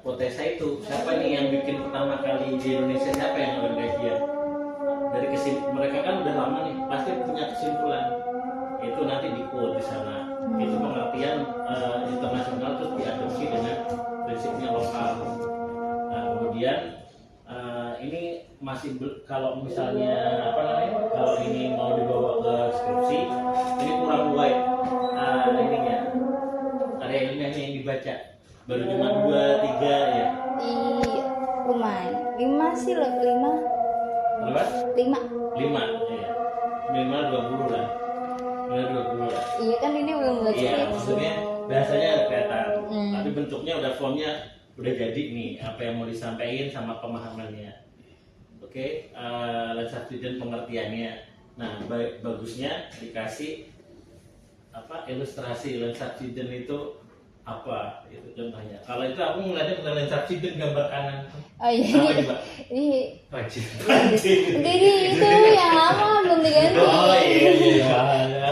hipotesa itu, siapa nih yang bikin pertama kali di Indonesia, siapa yang melakukan kajian. Dari mereka kan udah lama nih, pasti punya kesimpulan. Itu nanti di quote di sana. Itu pengertian internasional terus diadopsi dengan prinsipnya lokal. Nah, kemudian ini masih kalau misalnya apa namanya, kalau ini mau dibawa ke skripsi, ini kurang wide ininya, area ilmiahnya yang dibaca baru cuma 2-3 ya. Lumayan 5 sih, 5. Berapa? 5 ya. Minimal 20 lah. Minimal 20 lah. Iya kan ini belum buat Iya, skripsi. maksudnya bahasanya kelihatan, tapi bentuknya udah formnya udah jadi nih, apa yang mau disampaikan sama pemahamannya. Oke, Land subsidence pengertiannya. Nah, bagusnya dikasih apa ilustrasi land subsidence itu apa, itu contohnya. Kalau itu aku ngeliatnya bukan land subsidence gambar kanan. Oh iya. Apa coba? Ini Rajin. jadi itu yang lama belum diganti. Oh iya.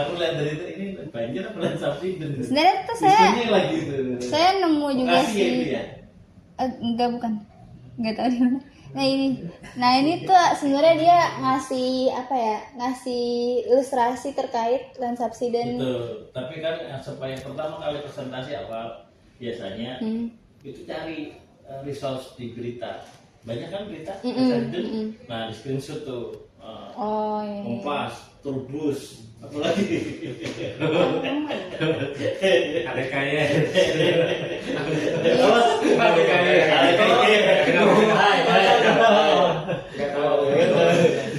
Aku lihat dari itu, ini banjir apa land subsidence? Sebenarnya tuh Isunya lagi itu. saya nemu juga Bekasi sih. ya itu ya? Enggak, bukan. Enggak tahu di mana. Nah ini tuh sebenarnya dia ngasih apa ya? Ngasih ilustrasi terkait land subsidence. Betul. Tapi kan supaya pertama kali presentasi awal biasanya itu cari resource di berita. Banyak kan berita subsidence. Nah, di screenshot tuh. Oh iya. Kompas, Turbus, apalagi ada kaya. ada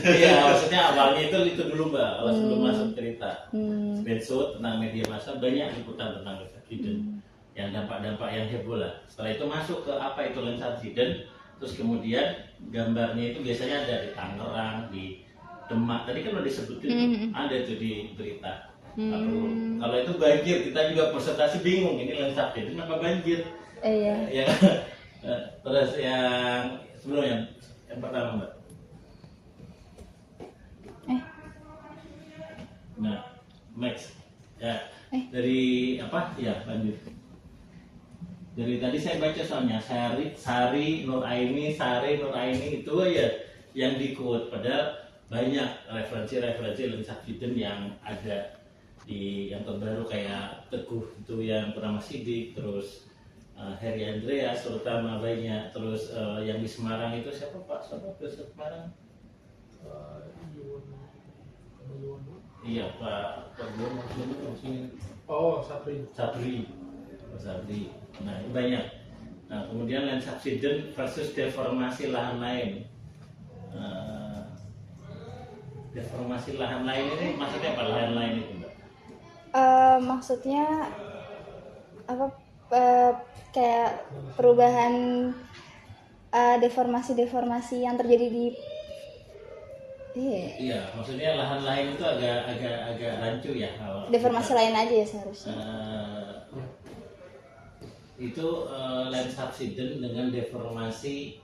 iya, maksudnya awalnya itu dulu Mbak, kalau sebelum masuk cerita screenshot tentang media massa, banyak liputan tentang subsidence yang dampak-dampak yang heboh lah. Setelah itu masuk ke apa itu land subsidence, terus kemudian gambarnya itu biasanya ada di Tangerang, di Demak, tadi kan udah disebutin ada itu di berita. Kalau itu banjir, kita juga presentasi bingung, ini land subsidence apa banjir? Iya. Ya, terus yang sebelumnya yang pertama Mbak. Nah, Max, ya dari apa? Ya lanjut. Dari tadi saya baca soalnya Sari Nuraini itu ya yang di quote, padahal banyak referensi land subsidence yang ada di yang terbaru kayak Teguh itu yang bernama Sidik, terus Heri Andreas terutama banyak, terus yang di Semarang itu siapa Pak? Siapa ke Semarang? Iya Pak Oh, Sapri. Sabri. Nah ini banyak. Nah kemudian land subsidence versus deformasi lahan lain. Deformasi lahan lain ini maksudnya apa, lahan lain itu Mbak? Maksudnya apa? Kayak perubahan deformasi yang terjadi di Iya, maksudnya lahan lain itu agak rancu ya kalau deformasi lain aja ya seharusnya. Itu land subsidence dengan deformasi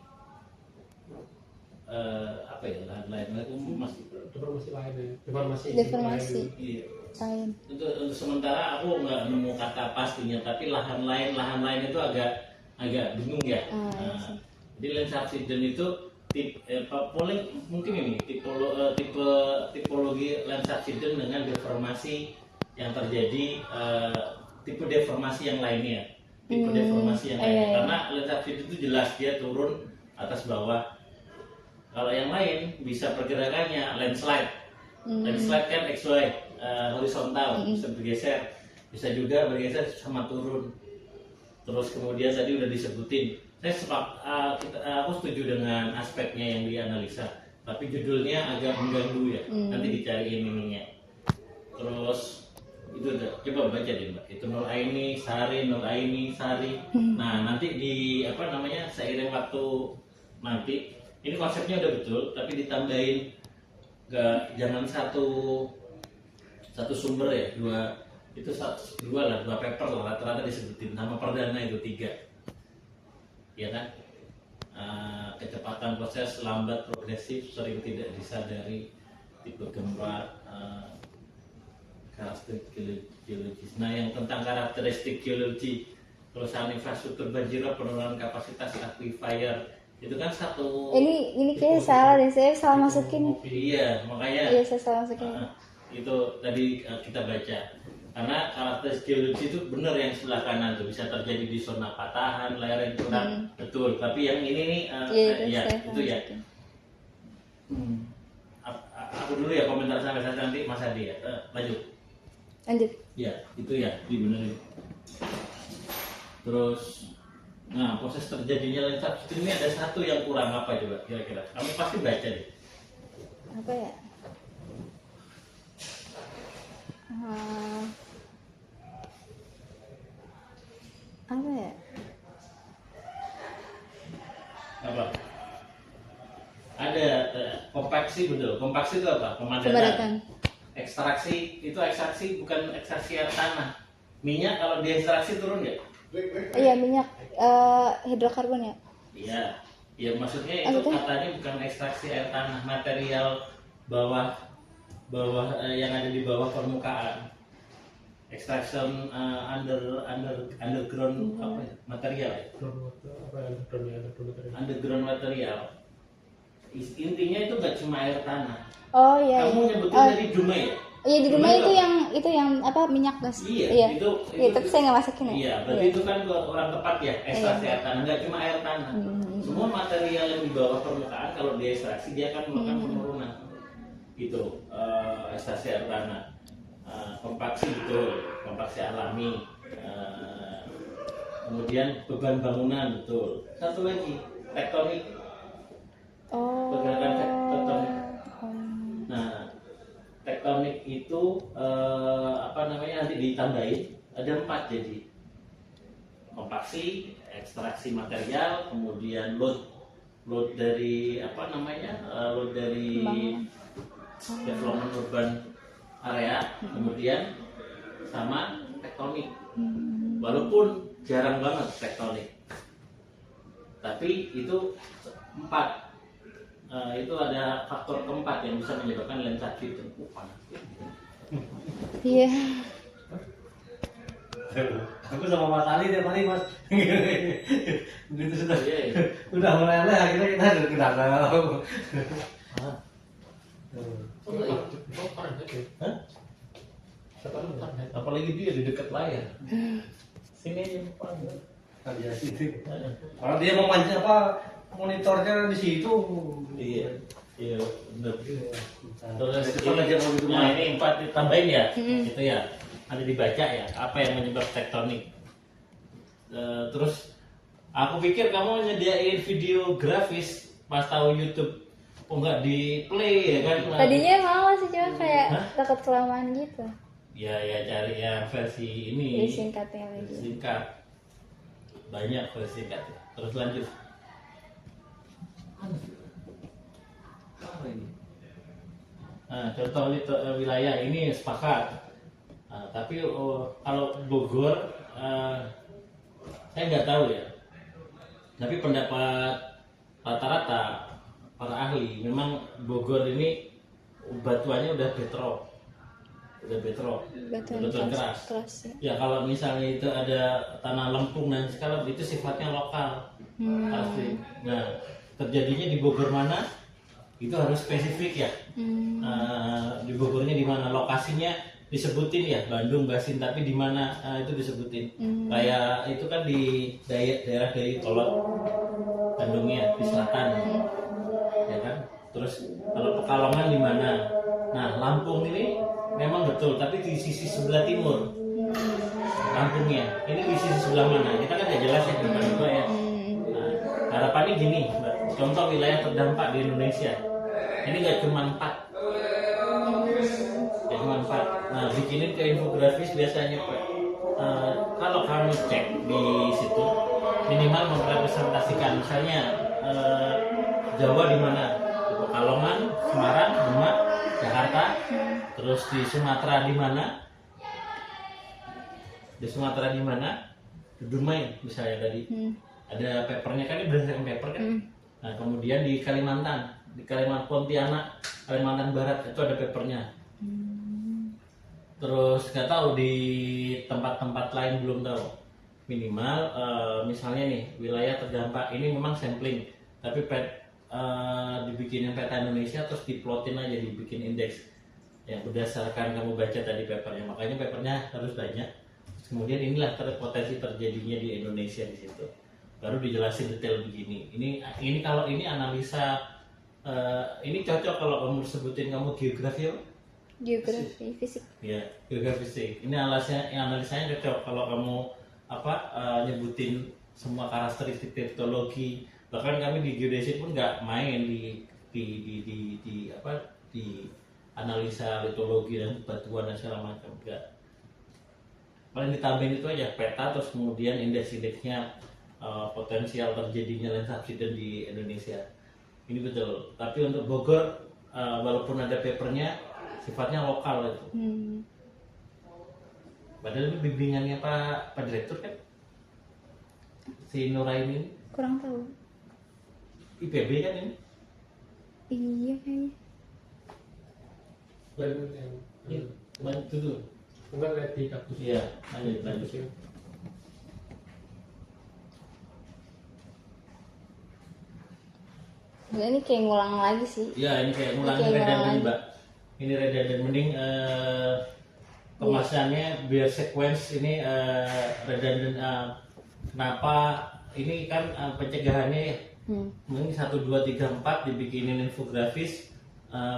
apa ya, lahan lain itu masih Deformasi lain ya. Deformasi. iya. Lain. Untuk sementara aku nggak nemu kata pastinya, tapi lahan lain itu agak bingung ya. Jadi land subsidence itu mungkin ini tipologi land subsidence dengan deformasi yang terjadi, tipe deformasi yang lainnya. Karena land subsidence itu jelas dia turun atas bawah. Kalau yang lain bisa pergerakannya landslide. Landslide kan XY, horizontal, bisa bergeser, bisa juga bergeser sama turun. Terus kemudian tadi udah disebutin, aku setuju dengan aspeknya yang dianalisa, tapi judulnya agak mengganggu ya. Nanti dicariin ininya. Terus itu coba baca deh Mbak, itu Nuraini Sari. Nah nanti di apa namanya, seiring waktu nanti ini konsepnya udah betul, tapi ditambahin jangan satu sumber ya, dua paper lah rata-rata disebutin, nama perdana itu 3 ya kan. Kecepatan proses lambat progresif, sering tidak disadari, tipe gempa, karakteristik geologis. Nah yang tentang karakteristik geologi kerusakan infrastruktur banjir, penurunan kapasitas aquifer. Itu kan satu. Ini kayaknya salah deh, saya salah masukin. Iya, makanya. Iya, saya salah masukin. Itu tadi kita baca. Karena karakteristik geologi itu benar yang sebelah kanan tuh bisa terjadi di zona patahan, lereng curam, betul. Tapi yang ini nih, itu ya. Aku dulu ya komentar sampai saat nanti Mas Adi ya. Lanjut. Ya, itu ya, dibenerin. Terus, nah proses terjadinya landscape ini ada satu yang kurang apa coba kira-kira? Kamu pasti baca deh. Apa ya? Apa ya? Apa? Ada kompaksi, betul. Kompaksi itu apa? Kepadatan. Pemadatan. Ekstraksi bukan ekstraksi air tanah. Minyak kalau diekstraksi turun nggak? Iya, minyak hidrokarbon ya. Iya. Ya maksudnya itu katanya bukan ekstraksi air tanah, material bawah yang ada di bawah permukaan. Extraction underground apa ya? Material ya? Underground material. Intinya itu nggak cuma air tanah. Oh iya. Kamu nyebutin dari Dumai ya? Iya, di rumah itu yang apa, minyak gas. Iya. Iya, tapi saya nggak masukin ya. Iya, berarti itu kan orang tepat ya, ekstraksi air tanah, nggak cuma air tanah. Semua material yang di bawah permukaan kalau diekstraksi dia akan melakukan penurunan. Itu ekstraksi air tanah. Kompaksi betul, kompaksi alami. Kemudian beban bangunan betul. Satu lagi, tektonik. Pergerakan tektonik. Nah, tektonik itu nanti ditambahin ada 4 jadi kompaksi, ekstraksi material, kemudian load dari load dari development urban area, kemudian sama tektonik. Walaupun jarang banget tektonik, tapi itu 4. Itu ada faktor keempat yang bisa menyebabkan land subsidence. Iya. Aku sama Mas Ali tiap hari Mas. Begitu sudah. Iya. Udah mulai akhirnya kita udah kenal. Apalagi dia di dekat layar. Sini aja panggil. Kerja situ. Kalau dia mau mancing monitornya di situ. Iya, benar. Terus ini 4 ditambahin ya. Itu ya. Ada dibaca ya, apa yang menyebabkan tektonik. Terus aku pikir kamu nyediain video grafis pas tahu YouTube. Oh enggak di play ya kan? Tadinya mau sih, cuma kayak takut kelamaan gitu. Ya cari yang versi ini. Singkatnya lagi. Singkat. Banyak versi singkat. Terus lanjut. Apa ini? Nah, contoh wilayah ini sepakat. Tapi kalau Bogor, saya nggak tahu ya. Tapi pendapat rata-rata para ahli, memang Bogor ini batuannya udah batuan keras. Ya kalau misalnya itu ada tanah lempung dan segala itu sifatnya lokal, asli. Nah terjadinya di Bogor mana? Itu harus spesifik ya. Di Bogornya di mana, lokasinya disebutin ya, Bandung, Basin, tapi di mana itu disebutin. Kayak itu kan di daerah dari Kolot, Bandungnya di selatan, ya kan. Terus kalau Pekalongan di mana? Nah Lampung ini memang betul, tapi di sisi sebelah timur. Lampungnya ini di sisi sebelah mana? Kita kan nggak jelas ya di mana ya. Nah, harapannya gini, contoh wilayah terdampak di Indonesia. Ini nggak cuma 4. Nah, bikinin ke infografis biasanya Pak. Kalau kamu cek di situ minimal merepresentasikan misalnya Jawa di mana? Di Pekalongan, Semarang, Demak, Jakarta. Terus di Sumatera di mana? Di Sumatera di mana? Di Dumai misalnya tadi. Ada papernya kan, ini berdasarkan paper kan. Nah, kemudian di Kalimantan, Pontianak, Kalimantan Barat itu ada papernya. Terus nggak tahu di tempat-tempat lain belum tahu. minimal misalnya nih wilayah terdampak ini memang sampling, tapi dibikinin peta Indonesia terus diplotin aja, dibikin indeks yang berdasarkan kamu baca tadi papernya, makanya papernya harus banyak. Kemudian inilah potensi terjadinya di Indonesia di situ, baru dijelasin detail begini. Ini kalau ini analisa, ini cocok kalau kamu sebutin kamu geografi apa? Geografi, fisik. Ya, geografi fisik. Ini analisanya cocok kalau kamu nyebutin semua karakteristik teknologi. Bahkan kami di geodesis pun nggak main di analisa litologi dan batuan dan segala macam, enggak. Paling ditambahin itu aja peta, terus kemudian indeks-indeksnya potensial terjadinya land subsidence di Indonesia. Ini betul. Tapi untuk Bogor walaupun ada papernya sifatnya lokal itu. Padahal itu bimbingannya Pak Direktur kan, si Nuraini. Kurang tahu. IPB kan ini? Iya kayaknya. Iya, bantu tuh. Enggak lihat di kampus. Iya, lanjut. Ini kayak ngulang lagi sih. Iya, ini kayak ngulangi Kayak redundant ngulang. Mbak. Ini redundant, mending kemasannya biar sequence ini redundant. Kenapa ini kan pencegahannya ya? Mungkin 1, 2, 3, 4 dibikinin infografis,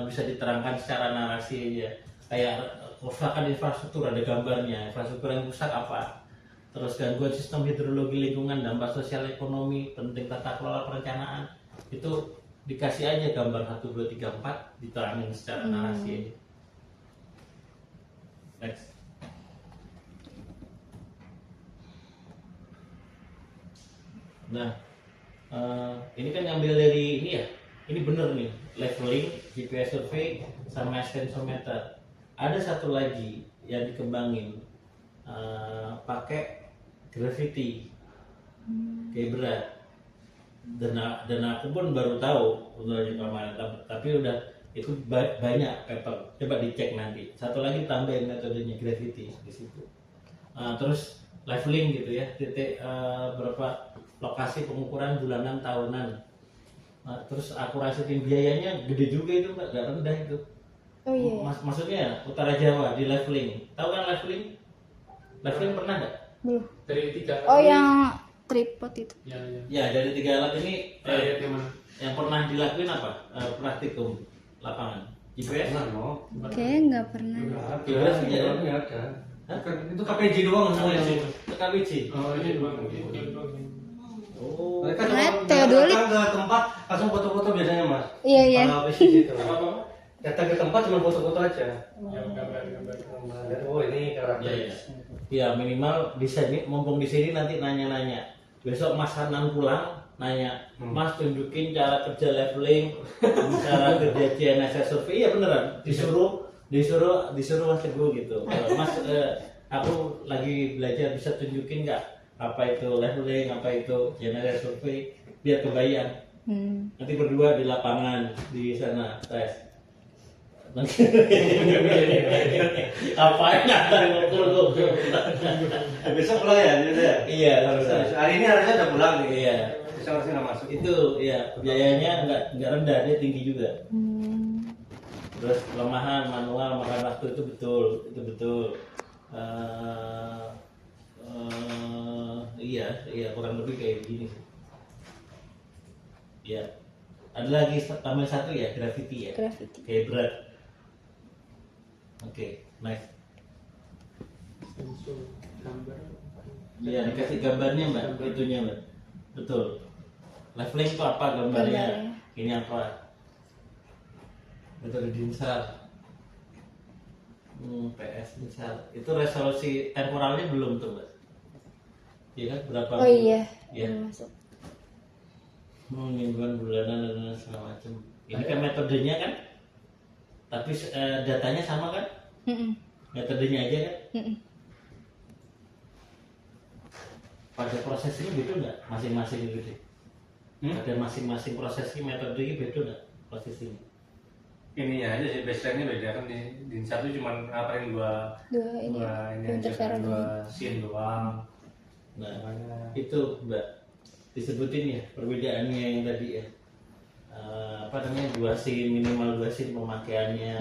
bisa diterangkan secara narasi aja. Kayak kerusakan infrastruktur ada gambarnya, infrastruktur yang rusak apa, terus gangguan sistem hidrologi lingkungan, dampak sosial ekonomi, penting tata kelola perencanaan, itu dikasih aja gambar 1, 2, 3, 4 diterangin secara narasi aja. Next. Nah, ini kan ngambil dari ini ya, ini bener nih, leveling, GPS survey, sama extensometer. Ada satu lagi yang dikembangin, pakai gravity, kayak berat. Dan aku pun baru tahu untuk kemarin, tapi udah itu banyak paper. Coba dicek nanti. Satu lagi tambahin metodenya gravity di situ. Terus leveling gitu ya, titik berapa lokasi pengukuran bulanan tahunan. Terus akurasi tim biayanya gede juga itu Mbak, nggak rendah itu. Oh iya. Maksudnya Utara Jawa di leveling. Tahu kan leveling? Leveling pernah nggak? Belum. Dari 3. Oh yang tripod itu. Ya. Ya, dari 3 alat ini Lihat yang mana? yang pernah dilakuin apa? Praktikum lapangan. GPS? Pernah no. Kayaknya nggak pernah. GPS Ada, ya? ini ada. Hah? Bukan, itu KPJ doang semua yang KBC. Oh ini doang. Ini doang. Oh. mereka teodolit. datang ke tempat langsung foto-foto biasanya mas. Iya iya. Kalau bisnis itu Apa? datang ke tempat cuma foto-foto aja. Yang gambar. Oh ini Ya, karakter. ya. Ya minimal di sini, mumpung di sini nanti nanya-nanya. Besok Mas Hanan pulang nanya, Mas tunjukin cara kerja leveling, cara kerja GNSS survey. Iya beneran, disuruh Mas Teguh gitu. Mas, aku lagi belajar, bisa tunjukin nggak apa itu leveling, apa itu GNSS survey, biar kebayang. Nanti berdua di lapangan di sana tes. Apain antar ngukur tuh? Besok pulang ya? Gitu ya? Iya, harus. Hari ini harusnya udah pulang nih. Iya. Besok harusnya nggak masuk. Itu ya biayanya nggak rendah, dia tinggi juga. Terus kelemahan manual makan waktu itu betul. Iya kurang lebih kayak gini sih. Iya. Ada lagi tambahan satu ya, gravity ya. Gravity. Kayak berat. Oke, next. Sensor gambar. Iya, dikasih gambarnya Mbak, itunya Mbak. Betul. Leveling itu apa gambarnya? Gambarnya. Ini apa? Metode Dinsar. PS Dinsar. Itu resolusi temporalnya belum tuh Mbak? Iya kan berapa? Oh iya. Iya. Belum masuk. Mingguan, bulanan dan segala macam. Ini kan metodenya kan, tapi datanya sama kan? Metodenya aja kan? Pada prosesnya beda nggak? Masing-masing gitu deh. Ada masing-masing prosesnya metodenya beda nggak prosesnya? Ini aja sih baseline-nya beda kan di satu cuma ngapain dua Dua ini. ini aja Interferon kan, dua scene doang. Nah, itu Mbak disebutin ya perbedaannya yang tadi ya. Apa namanya, 2 scene, minimal 2 scene pemakaiannya,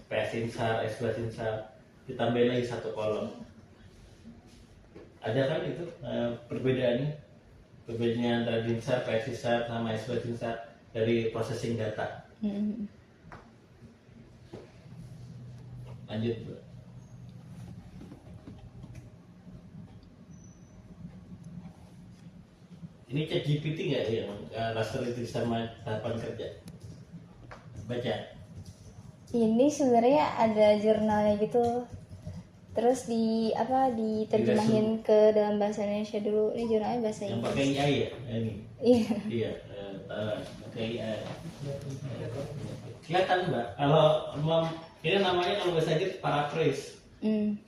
PS insar, S2 insar, ditambahin lagi 1 kolom. Ada kan itu perbedaannya? Perbedaannya antara insar, PS insar sama S2 insar dari processing data. Lanjut Mbak. Ini ChatGPT nggak ya, raster itu sama tahapan kerja? Baca. Ini sebenarnya ada jurnalnya gitu. Terus diterjemahin ke dalam bahasa Indonesia dulu. Ini jurnalnya bahasa Yang Inggris. pakai AI ya? Ini. Iya. Iya, pakai AI. Kelihatan Mbak, kalau ini namanya kalau bahasa Inggris paraphrase.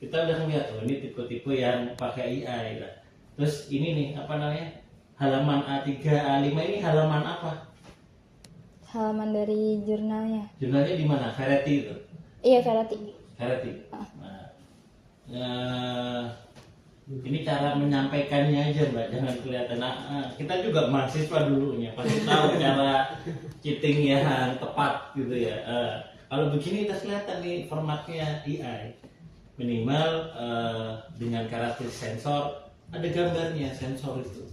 Kita udah ngeliat, oh ini tipe-tipe yang pakai AI lah. Terus ini nih, apa namanya? Halaman A3, A5 ini halaman apa? Halaman dari jurnalnya. Jurnalnya di mana? Variety itu. Iya, Karati. Variety. Ini cara menyampaikannya aja Mbak, jangan kelihatan. Kita juga mahasiswa dulunya, pasti tahu cara cheating yang tepat gitu ya. Kalau begini kita kelihatan nih formatnya AI. Minimal dengan karakteristik sensor, ada gambarnya sensor itu.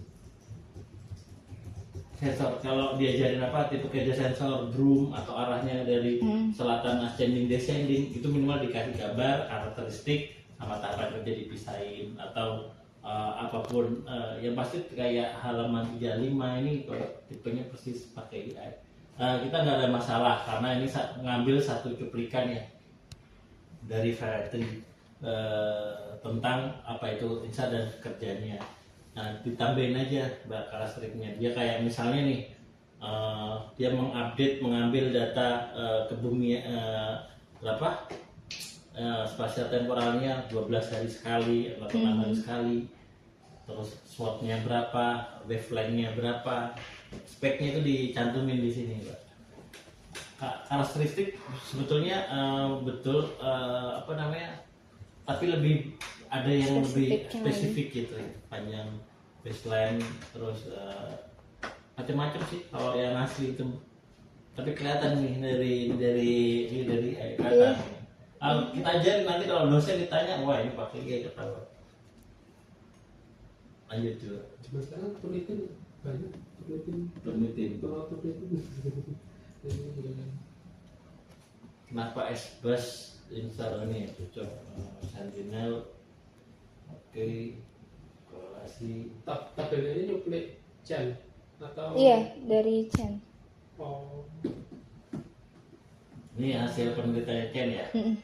Sensor, kalau diajarin apa tipe kerja sensor drum atau arahnya dari selatan ascending descending, itu minimal dikasih gambar karakteristik sama tahapan kerja dipisahin atau apapun. Yang pasti kayak halaman 35 ini tipenya persis pakai AI. Kita nggak ada masalah karena ini ngambil satu cuplikan ya dari Variety tentang apa itu insar dan kerjanya. Nah, ditambahin aja Mbak karakteristiknya. Dia kayak misalnya nih, dia mengambil data ke bumi berapa? Spasial temporalnya 12 hari sekali atau 6 hari sekali. Terus swotnya berapa, wavelength-nya berapa. Speknya itu dicantumin di sini, Mbak. Karakteristik sebetulnya betul apa namanya? Tapi lebih ada yang lebih spesifik gitu, panjang baseline, terus macam-macam sih kalau yang asli itu. Tapi kelihatan nih dari kelihatan. Kita ajarin nanti kalau dosen ditanya, wah ini pakai AI ketahuan. Lanjut juga. Cuma sekarang penelitian banyak, Penelitian. Kenapa S-Bus instar ini cocok? Sentinel, oke, korelasi. Tabelnya ini nyuplik Chen atau? Iya, dari Chen. Oh. Ini hasil penelitiannya Chen ya? Mm-mm.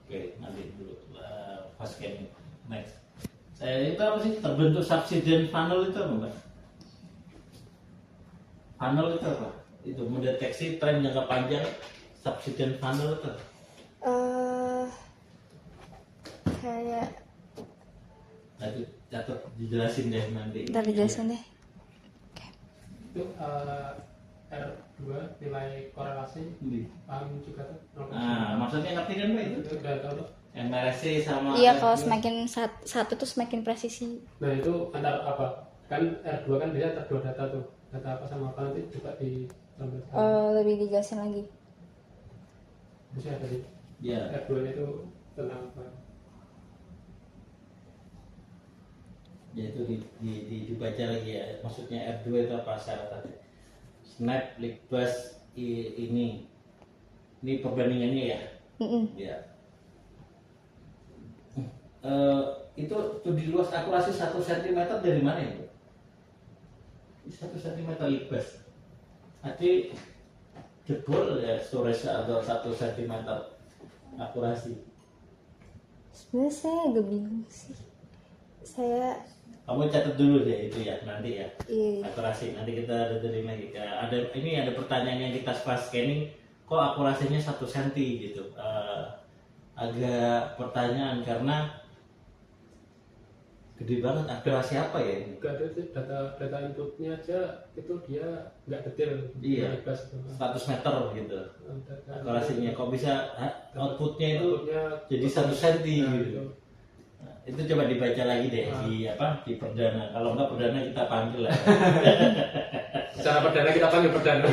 Oke, nanti dulu fast scanning. Next. Saya itu apa sih? Terbentuk subsidence funnel itu apa, Mbak? Funnel itu apa? Itu mendeteksi tren jangka panjang. Subsidence funnel itu Kayak nanti catat dijelasin deh nanti. ntar dijelasin deh. Itu R2 nilai korelasi paham juga tuh? Nah, maksudnya ngerti kan Mbak itu? Itu udah tahu tuh. MRSC sama Iya, R2. kalau semakin satu tuh semakin presisi. Nah itu antara apa? Kan R2 kan biasanya ada 2 data tuh. Data apa sama apa nanti coba ditambahkan. Lebih dijelasin lagi. Bisa tadi. Ya. R2 itu tentang apa? Ya itu dibaca lagi ya. Maksudnya R2 itu apa syaratnya? Snap, Ligbus ini perbandingannya ya. Ya. Itu studi luas akurasi 1 cm dari mana itu? 1 cm Ligbus. Nanti jebol ya storage atau 1 cm akurasi. Sebenarnya saya agak bingung sih. Kamu catat dulu deh itu ya nanti ya. Iya. Akurasi nanti kita detailin lagi. Ada pertanyaan yang kita fast scanning, kok akurasinya 1 cm gitu. Agak pertanyaan karena gede banget, akurasi apa ya ini? Gak ada sih, data inputnya aja itu dia nggak detail. Iya. Bebas gitu. 100 meter gitu. Akurasinya kok bisa outputnya itu Outputnya jadi 1 cm nah, gitu. itu. itu coba dibaca lagi deh di perdana. Kalau enggak perdana kita panggil lah. Secara perdana kita panggil perdana.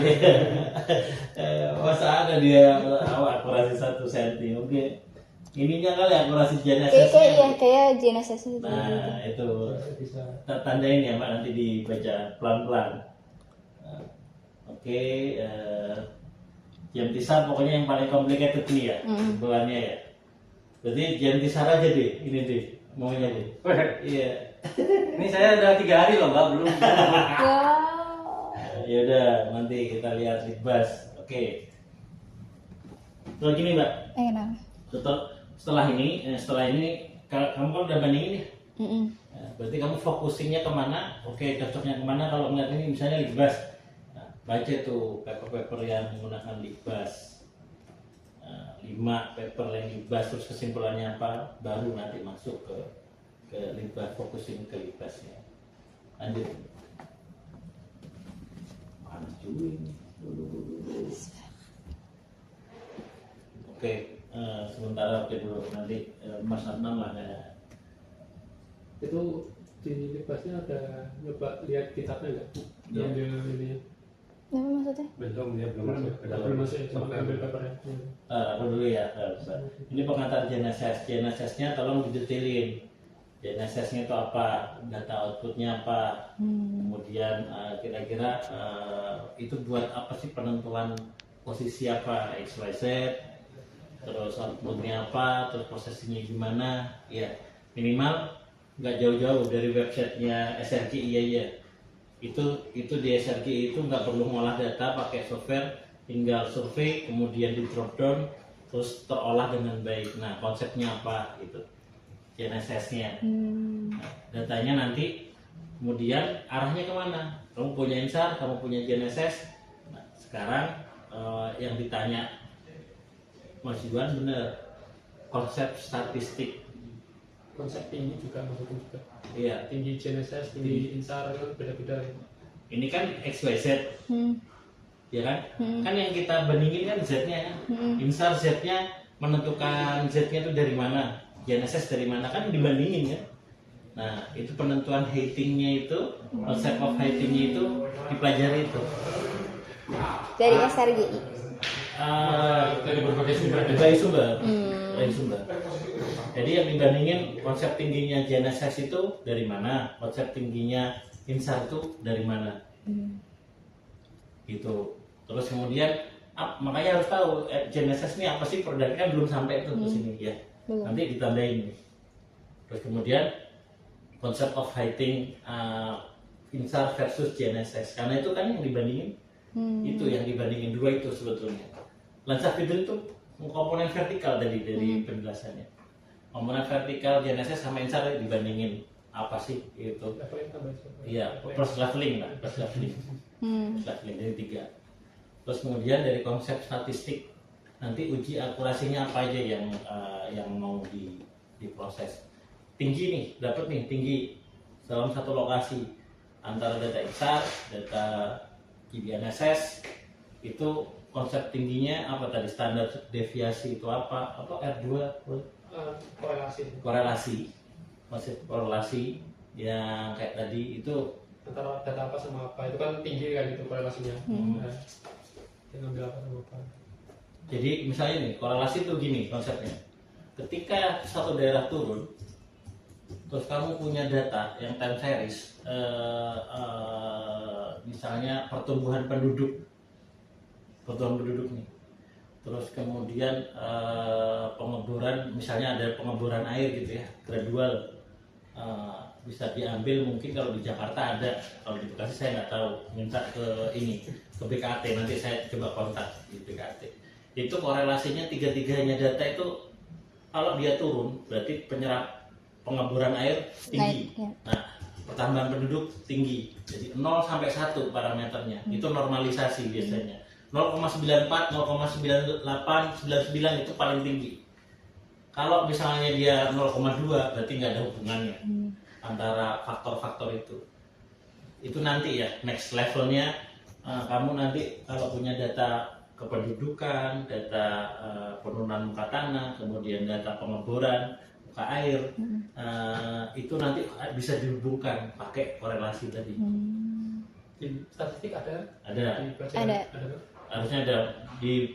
Masa ada dia akurasi 1 cm. Oke. Ininya kali akurasi Kayak GNSS-nya. kayak GNSS itu. Nah, itu Bisa. tandain ya Mbak, nanti dibaca pelan-pelan. Oke, jam tisar pokoknya yang paling complicated nih ya, bulannya ya. Berarti jam tisar aja deh, ini deh, maunya deh. Iya. Ini saya udah 3 hari loh Mbak, belum. Wow. Ya udah, nanti kita lihat di bus. Oke. Terus gini Mbak, Kenapa? setelah ini kamu kan udah bandingin ya. Mm-mm. Berarti kamu fokusingnya kemana? Oke, cocoknya kemana kalau ngeliat ini misalnya Libas. Nah, baca tuh paper-paper yang menggunakan Libas. 5 paper yang Libas, terus kesimpulannya apa? Baru nanti masuk ke Libas, fokusin ke Libasnya. Lanjut. Panas juga ini. Oke, sementara oke dulu nanti Mas Adnan lah ya. Itu di libasnya ada nyoba lihat kitabnya nggak? Iya. Ambil ini. Apa maksudnya? Belum, dia belum masuk ke dalam. Belum masuk, cuma ambil papernya. Aku dulu ya. Ini pengantar GNSS. GNSS-nya tolong didetailin. GNSS-nya itu apa? Data outputnya apa? Kemudian kira-kira itu buat apa sih, penentuan posisi apa? XYZ. Terus outputnya apa? Terus prosesinya gimana? Ya minimal nggak jauh-jauh dari websitenya SRGI aja. Itu di SRGI itu nggak perlu ngolah data pakai software, tinggal survei kemudian di drop down terus terolah dengan baik. Nah konsepnya apa gitu, GNSS-nya. Nah, datanya nanti kemudian arahnya kemana? Kamu punya INSAR, kamu punya GNSS. Nah, sekarang yang ditanya Mas Iwan bener, konsep statistik. Konsep tinggi juga maksudnya juga. Iya, Tinggi GNSS, tinggi INSAR kan beda-beda. ini kan XYZ, ya kan? Kan yang kita bandingin kan Z-nya kan. INSAR Z-nya menentukan Z-nya itu dari mana, GNSS dari mana, kan dibandingin kan. Nah, itu penentuan heightingnya itu, konsep of heightingnya itu dipelajari itu. Dari SRGI. Dari berbagai sumber. Dari sumber. Jadi yang dibandingin konsep tingginya GNSS itu dari mana, konsep tingginya INSAR itu dari mana, gitu. Terus kemudian makanya harus tahu GNSS ini apa sih, produknya kan belum sampai tuh ke sini ya. Nanti ditandain. Terus kemudian konsep of heighting INSAR versus GNSS, karena itu kan yang dibandingin. Itu yang dibandingin dua itu sebetulnya. Landsat feeder itu komponen vertikal dari penjelasannya. Komponen vertikal GNSS sama INSAR dibandingin apa sih itu? Iya, cross leveling lah, cross leveling. Leveling dari 3. Terus kemudian dari konsep statistik nanti uji akurasinya apa aja yang mau diproses. Tinggi nih, dapat nih tinggi dalam satu lokasi antara data INSAR, data GNSS, itu konsep tingginya apa tadi, standar deviasi itu apa R2 korelasi konsep korelasi yang kayak tadi itu antara data apa sama apa itu kan tinggi kan itu korelasinya. Nah, dia ngambil apa sama apa. jadi misalnya nih korelasi itu gini konsepnya, ketika satu daerah turun terus kamu punya data yang time series, misalnya pertumbuhan penduduk nih, terus kemudian pengeboran, misalnya ada pengeboran air gitu ya, gradual, bisa diambil mungkin kalau di Jakarta ada, kalau di Bekasi saya nggak tahu, minta ke BKT, nanti saya coba kontak di BKT. Itu korelasinya tiga-tiganya data itu kalau dia turun berarti pengeboran air tinggi. Nah, pertambahan penduduk tinggi. Jadi 0 sampai 1 parameternya. Itu normalisasi biasanya. 0,94, 0,98, 99 itu paling tinggi. Kalau misalnya dia 0,2 berarti nggak ada hubungannya antara faktor-faktor itu. Itu nanti ya next levelnya, kamu nanti kalau punya data kependudukan, data penurunan muka tanah, kemudian data pengeboran, muka air, itu nanti bisa dihubungkan pakai korelasi tadi. Di statistik ada? Ada. Di pelajaran Ada. Harusnya ada di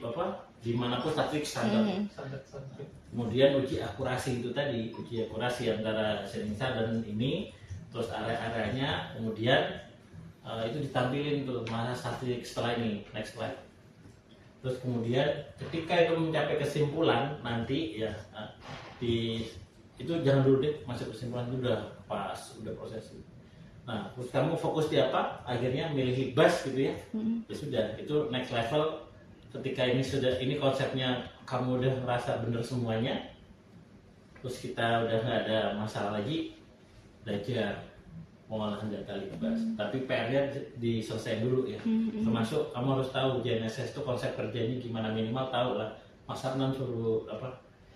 dimanapun statistik standar. Standar statistik. Kemudian uji akurasi itu tadi, uji akurasi antara sensor dan ini, terus area-areanya, kemudian itu ditampilin tuh mana statistik setelah ini, next slide. Terus kemudian ketika itu mencapai kesimpulan nanti ya itu jangan dulu deh masuk kesimpulan itu udah pas, udah proses. Nah, terus kamu fokus di apa? Akhirnya milih hibas gitu ya. Ya sudah, itu next level. Ketika ini konsepnya kamu udah merasa bener semuanya, terus kita udah nggak ada masalah lagi, belajar pengolahan data libas. Tapi PR-nya diselesaikan dulu ya. Termasuk kamu harus tahu GNSS itu konsep kerjanya gimana, minimal tahu lah. Mas Adnan suruh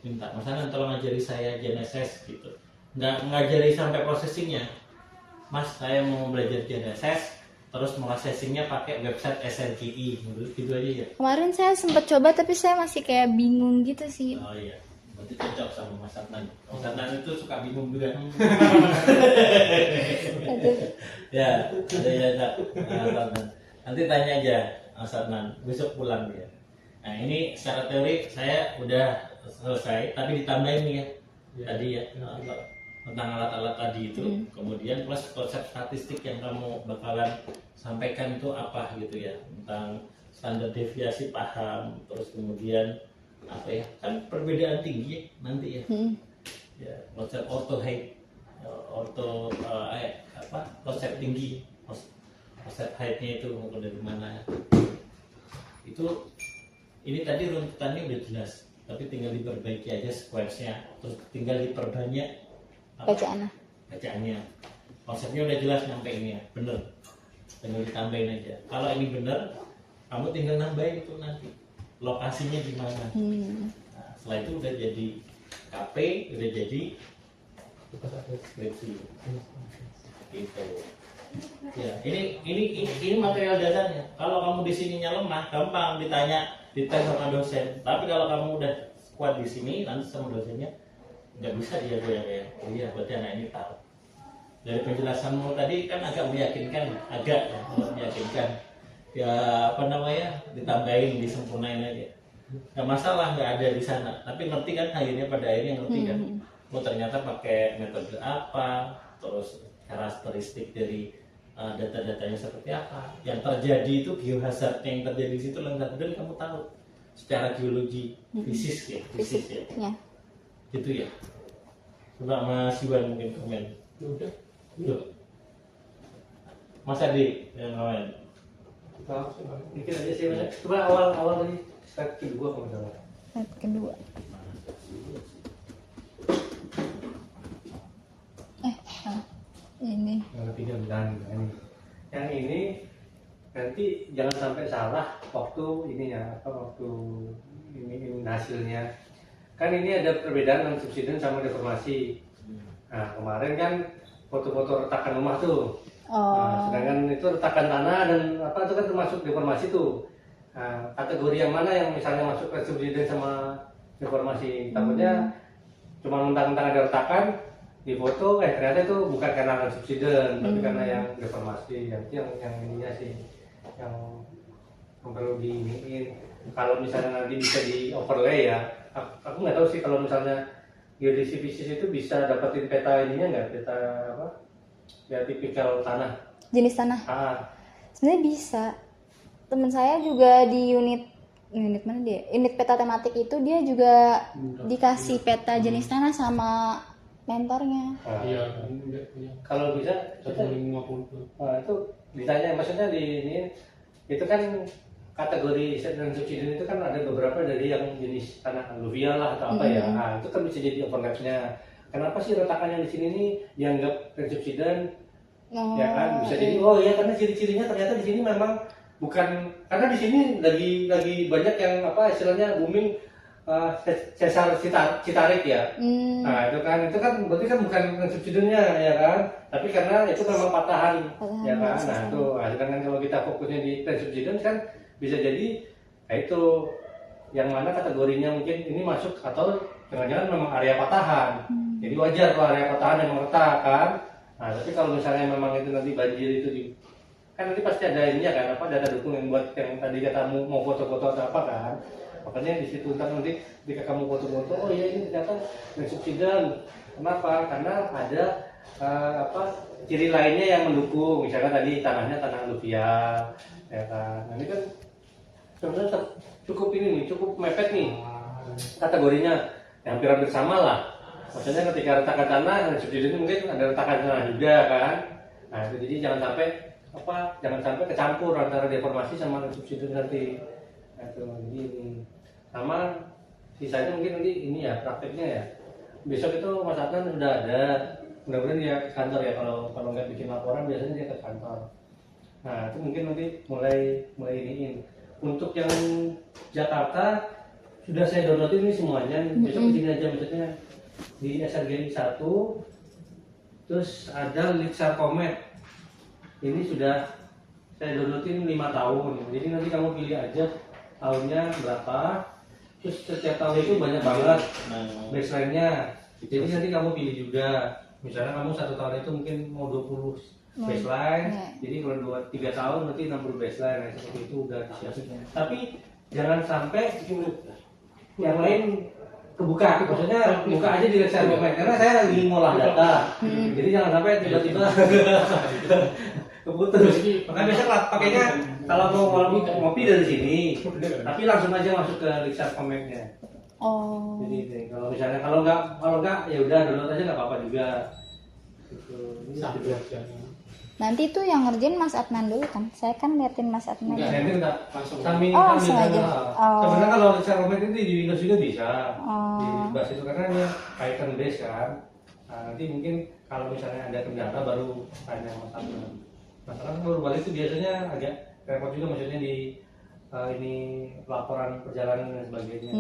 minta, Mas Adnan tolong ngajari saya GNSS gitu. Nggak ngajari sampai processingnya. Mas, saya mau belajar GNSS, terus mau accessingnya pakai website SNKI, gitu aja ya. Kemarin saya sempat coba tapi saya masih kayak bingung gitu sih. Oh iya, berarti cocok sama Mas Adnan. Mas Adnan itu suka bingung juga. Ya, ada ya Mas Adnan. Nanti tanya aja Mas Adnan, besok pulang dia. Nah ini secara teori saya udah selesai, tapi ditambahin nih ya, tadi ya. Tentang alat-alat tadi itu, kemudian plus konsep statistik yang kamu bakalan sampaikan itu apa gitu ya, tentang standar deviasi paham, terus kemudian apa ya, kan perbedaan tinggi ya, nanti ya, ya konsep ortho height, konsep tinggi, konsep heightnya itu mau dari mana, itu ini tadi runtutannya udah jelas, tapi tinggal diperbaiki aja sequence-nya, terus tinggal diperbanyak bacaannya. Konsepnya udah jelas nyampe ini ya, bener, tinggal ditambahin aja. Kalau ini bener, kamu tinggal nambahin itu nanti lokasinya di mana. Nah, setelah itu udah jadi KP, udah jadi skripsi gitu ya. Ini material dasarnya. Kalau kamu di sininya lemah, gampang ditanya, dites sama dosen. Tapi kalau kamu udah kuat di sini, nanti sama dosennya nggak bisa dia kayak, oh iya berarti anak ini tahu. Dari penjelasanmu tadi kan agak meyakinkan, ya apa namanya, ditambahin, disempurnain aja. Nggak masalah nggak ada di sana, tapi ngerti kan, pada akhirnya ngerti kan. Oh ternyata pakai metode apa, terus karakteristik dari data-datanya seperti apa, yang terjadi itu biohazard yang terjadi di situ lengkap, dan kamu tahu secara geologi, fisis ya. Gitu ya. Coba Mas Iwan mungkin komen. Udah. Mas Adi yang komen. Dikit aja sih Mas. Coba awal tadi slide kedua kalau nggak salah. Slide kedua. Ini. Yang ketiga dan yang ini nanti jangan sampai salah waktu ininya waktu ini hasilnya. Kan ini ada perbedaan antara subsiden sama deformasi. Nah kemarin kan foto-foto retakan rumah tuh. Nah, sedangkan itu retakan tanah dan itu kan termasuk deformasi tuh. Nah, kategori yang mana yang misalnya masuk ke subsiden sama deformasi? Takutnya cuma mentang-mentang ada retakan di foto, ternyata itu bukan karena subsiden, tapi karena yang deformasi. Yang ininya sih, yang perlu diiniin. Kalau misalnya nanti bisa di overlay ya. Aku nggak tahu sih kalau misalnya geodesi fisis itu bisa dapetin peta ininya nggak, peta apa? Ya tipikal tanah. Jenis tanah. Sebenarnya bisa. Teman saya juga di unit mana dia? Unit peta tematik itu dia juga dikasih peta jenis tanah sama mentornya. Iya. Kalau bisa, 150. itu ditanya, maksudnya di ini itu kan kategori dan subsiden itu kan ada beberapa dari yang jenis tanah aluvial lah atau apa ya. Nah, itu kan bisa jadi overlapnya. Kenapa sih retakannya di sini nih dianggap subsiden? Ya kan bisa jadi ya karena ciri-cirinya ternyata di sini memang bukan, karena di sini lagi banyak yang istilahnya booming sesar Citarik ya. Nah, itu kan berarti kan bukan subsidennya ya kan. Tapi karena itu memang patahan ya kan. Nah, itu sedangkan kalau kita fokusnya di subsiden kan bisa jadi itu yang mana kategorinya mungkin ini masuk atau jangan-jangan memang area patahan. Jadi wajar kalau area patahan yang retak kan. Nah, tapi kalau misalnya memang itu nanti banjir itu kan nanti pasti ada ininya kan, apa data dukung yang buat yang tadi katamu mau foto-foto atau apa kan. Makanya di situ ntar nanti ketika kamu foto-foto, oh iya ini ternyata subsiden. Kenapa? Karena ada ciri lainnya yang mendukung. Misalnya tadi tanahnya tanah aluvial, ya kan. Nah, ini kan sebenarnya cukup ini nih, cukup mepet nih kategorinya, yang hampir sama lah. Maksudnya ketika retakan tanah, subsiden mungkin ada retakan tanah juga kan. Nah itu jadi jangan sampai kecampur antara deformasi sama subsiden nanti. Nah, itu jadi ini. Sama sisanya mungkin nanti ini ya prakteknya ya. Besok itu Mas Adnan sudah ada, mudah-mudahan dia ke kantor ya, kalau nggak bikin laporan biasanya dia ke kantor. Nah itu mungkin nanti mulai iniin. Untuk yang Jakarta sudah saya downloadin ini semuanya. Besok di sini aja, maksudnya di SRGI 1, terus ada Liksar Komet. Ini sudah saya downloadin 5 tahun. Jadi nanti kamu pilih aja tahunnya berapa. Terus setiap tahun itu banyak banget baseline-nya. Jadi nanti kamu pilih juga. Misalnya kamu 1 tahun itu mungkin mau 20 baseline. Jadi kalau 3 tahun nanti 60 baseline. Nah, seperti itu udah disiapin. Tapi jangan sampai yang lain kebuka. Maksudnya buka aja di Liksar Komet. Karena saya lagi ngolah data. Jadi jangan sampai tiba-tiba keputus. Makanya biasa pakainya kalau mau ngopi dari sini, tapi langsung aja masuk ke Liksar Kometnya. Oh. Jadi kalau misalnya kalau nggak ya udah download aja nggak apa-apa juga. Gitu. Nanti tuh yang ngerjain Mas Adnan dulu kan? Saya kan liatin Mas Adnan. Enggak, nanti enggak langsung kami sengaja. Sebenarnya kalau Liksar Komet itu di Windows juga bisa. Oh. Di base itu karena dia Python base kan. Nah, nanti mungkin kalau misalnya ada kendala baru tanya Mas Adnan. Masalah baru balik itu biasanya agak repot juga, maksudnya di ini laporan perjalanan dan sebagainya.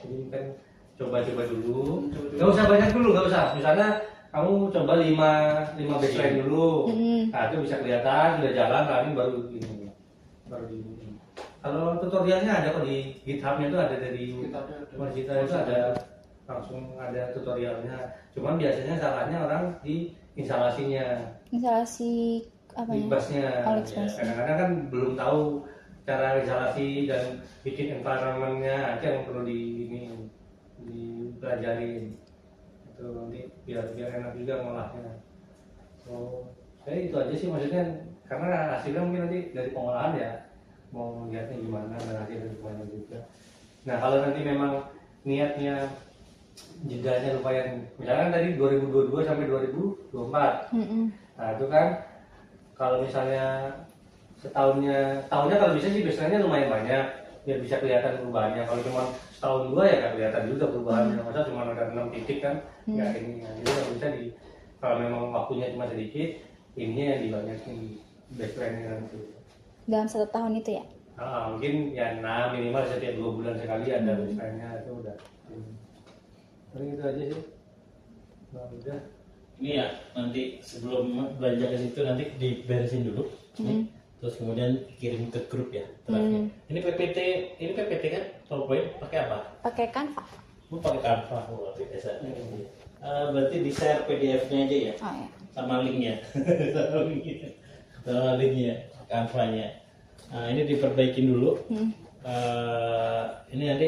Jadi kan coba-coba dulu. Gak usah banyak dulu, gak usah. Misalnya kamu coba 5 baseline dulu. Nah itu bisa kelihatan sudah jalan, ini baru ini. Kalau tutorialnya ada kok di GitHub-nya itu ada dari Universitas itu ada langsung ada tutorialnya. Cuman biasanya salahnya orang di instalasinya. Instalasi apa ya? Libasnya. Ya, kadang-kadang kan belum tahu cara instalasi dan bikin environment-nya aja yang perlu dipelajarin. Itu nanti biar enak juga ngolahnya. So, saya itu aja sih, maksudnya karena hasilnya mungkin nanti dari pengolahan ya, mau lihatnya gimana dan hasilnya gimana juga. Nah kalau nanti memang niatnya jedanya lumayan, misalkan tadi 2022 sampai 2024. Nah itu kan kalau misalnya tahunnya kalau bisa sih biasanya lumayan banyak biar bisa kelihatan perubahannya. Kalau cuma setahun 2 ya nggak kelihatan juga perubahannya. Masa cuma ada 6 titik kan nggak ini. Jadi kalau bisa kalau memang waktunya cuma sedikit, ininya yang dibanyakin baseline-nya nanti. Dalam 1 tahun itu ya? Mungkin ya minimal setiap 2 bulan sekali ada baseline-nya, itu udah. Paling itu aja sih. Nah, udah. Ini ya nanti sebelum belanja ke situ nanti diberesin dulu. Terus kemudian kirim ke grup ya. Ini PPT kan? PowerPoint pakai apa? Pakai Canva. Pakai Canva. Biasa. Berarti di share PDF-nya aja ya? Oh ya. Sama linknya. Sama linknya, Canva-nya. Nah ini diperbaikin dulu. Ini nanti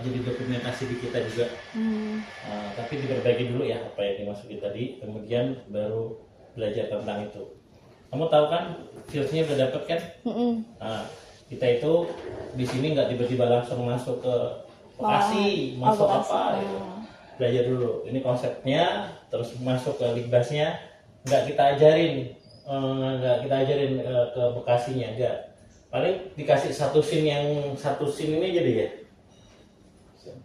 jadi dokumentasi di kita juga. Tapi diperbaiki dulu ya apa yang dimasukin tadi, kemudian baru belajar tentang itu. Kamu tahu kan fields-nya udah dapet kan? Nah, kita itu di sini nggak tiba-tiba langsung masuk ke lokasi, masuk apa gitu. Belajar dulu. Ini konsepnya, terus masuk ke Ligbasnya. Nggak kita ajarin ke Bekasinya, enggak. Paling dikasih satu scene ini aja deh ya.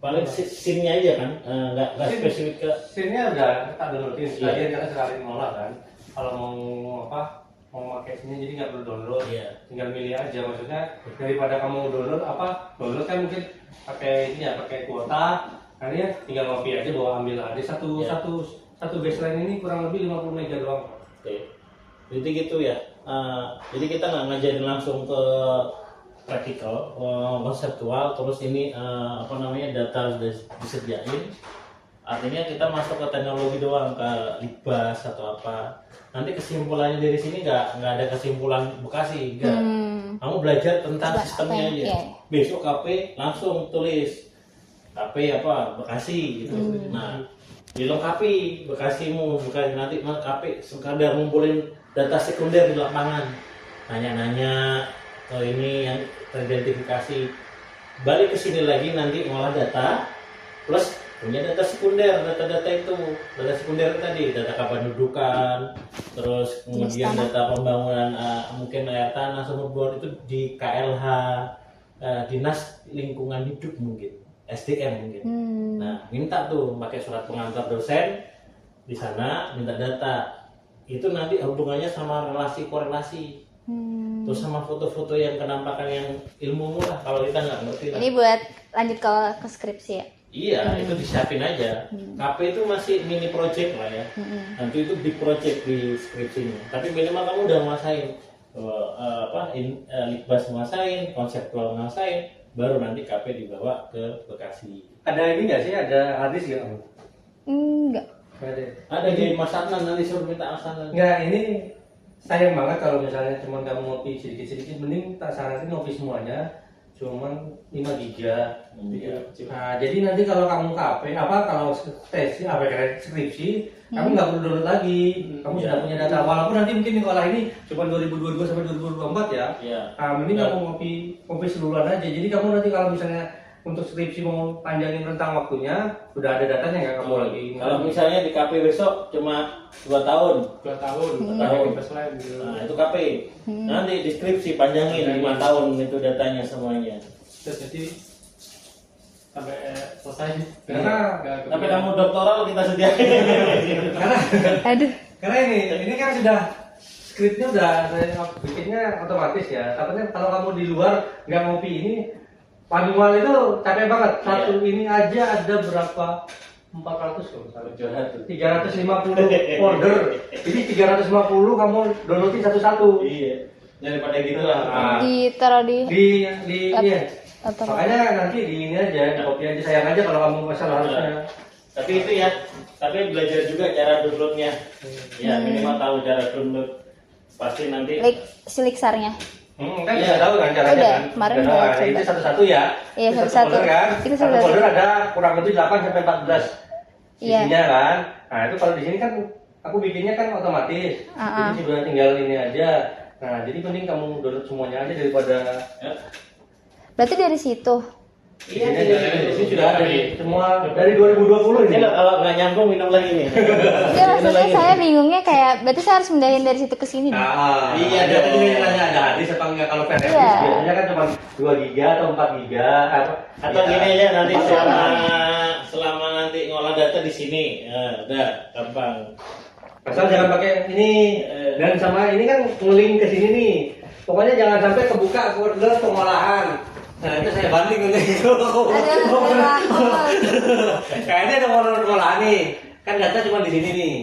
Paling scene-nya aja kan, nggak spesifik ke scene-nya udah tak downloadin sekalian karena sekali ngolah kan. Kalau mau pakai scene jadi nggak perlu download, tinggal milih aja. Maksudnya daripada kamu download kan mungkin pakai ini ya, pakai kuota. Kalian tinggal ngopi aja bawa ambil aja satu baseline ini kurang lebih 50 mega doang. Oke. Jadi gitu ya. Jadi kita nggak ngajarin langsung ke praktikal, konseptual, terus ini data sudah disediain. Artinya kita masuk ke teknologi doang, ke libas atau apa. Nanti kesimpulannya dari sini nggak ada kesimpulan Bekasi, enggak. Kamu belajar tentang Coba sistemnya apa aja. ya? Besok KP langsung tulis KP apa Bekasi gitu. Nah, dilengkapi Bekasimu, bukan nanti KP sekadar ngumpulin data sekunder di lapangan. Nanya-nanya oh ini yang teridentifikasi. Balik ke sini lagi nanti ngolah data plus punya data sekunder, data-data itu, data sekunder tadi, data kependudukan, terus kemudian tanah. data pembangunan mungkin air tanah, sumber bor itu di KLH, Dinas Lingkungan Hidup mungkin, SDM mungkin. Nah, minta tuh pakai surat pengantar dosen di sana, minta data. Itu nanti hubungannya sama relasi korelasi. Terus sama foto-foto yang kenampakan yang ilmu lah kalau kita nggak ngerti lah. Ini buat lanjut ke skripsi ya. Iya, itu disiapin aja. KP itu masih mini project lah ya. Nanti itu big project di skripsinya. Tapi minimal kamu udah nguasain Litbas nguasain, konseptual nguasain, baru nanti KP dibawa ke Bekasi. Ada ini nggak sih? Ada hadis nggak? Enggak. Nggak ada. Ada di Mas Adnan, nanti suruh minta Mas Adnan. Nggak, ini sayang banget kalau misalnya cuma kamu ngopi sedikit-sedikit, mending tak saranin ngopi semuanya cuman 5 giga. Nah, jadi nanti kalau kamu KP kalau tes skripsi, kamu nggak perlu download lagi. Kamu sudah punya data. Walaupun nanti mungkin sekolah ini cuma 2022 sampai 2024 ya. Iya. Nah, mending kamu ngopi seluruhan aja. Jadi kamu nanti kalau misalnya untuk skripsi mau panjangin rentang waktunya, udah ada datanya nggak kamu lagi. Kalau misalnya di KP besok cuma 2 tahun. 2 tahun, tahun. bebas lain gitu. Nah, itu KP. Nanti deskripsi panjangin 5 tahun itu datanya semuanya. Terus jadi sampai selesai. Karena- Tapi kamu doktoral kita sediain. Aduh. Karena ini kan sudah skripnya udah saya bikinnya otomatis ya. Takutnya kalau kamu di luar nggak ngopi ini, manual itu capek banget. Satu ini aja ada berapa? 400 kalau misalnya. 350 folder. Jadi 350 kamu downloadin satu-satu. Iya. Daripada gitu lah. Nah, Ditaruh di iya. atau Makanya nanti di ini aja, di copy aja. Sayang aja kalau kamu masalah harusnya. Tapi itu ya, tapi belajar juga cara downloadnya. Ya minimal tahu cara download. Pasti nanti. siliksarnya. Kan sudah tahu kan caranya Udah, kan? kemarin Udah udah tahu kan? coba. Itu satu-satu ya. Iya, Itu satu-satu. folder kan? Itu Satu satu-satu. folder ada kurang lebih 8 sampai 14 Iya. isinya kan. Nah, itu kalau di sini kan aku bikinnya kan otomatis. Jadi sudah tinggal ini aja. Nah, jadi mending kamu download semuanya aja daripada Berarti dari situ. di sini sudah ada nih. Semua dari 2020 Ini ini. kalau nggak nyambung minum lagi nih. Iya, maksudnya saya bingungnya kayak berarti saya harus mindahin dari situ ke sini dong. Iya, dong. jadi ini nanya ada hadis apa enggak kalau PDF Iya. biasanya kan cuma 2 giga atau 4 giga Atau Iya. gini aja nanti selama nanti ngolah data di sini, udah gampang. Asal jangan pakai ini dan sama ini kan ngeling ke sini nih. Pokoknya jangan sampai kebuka folder pengolahan. Nah itu saya banding ini. Kayaknya ada folder pengolahan nih. Kan data cuma di sini nih.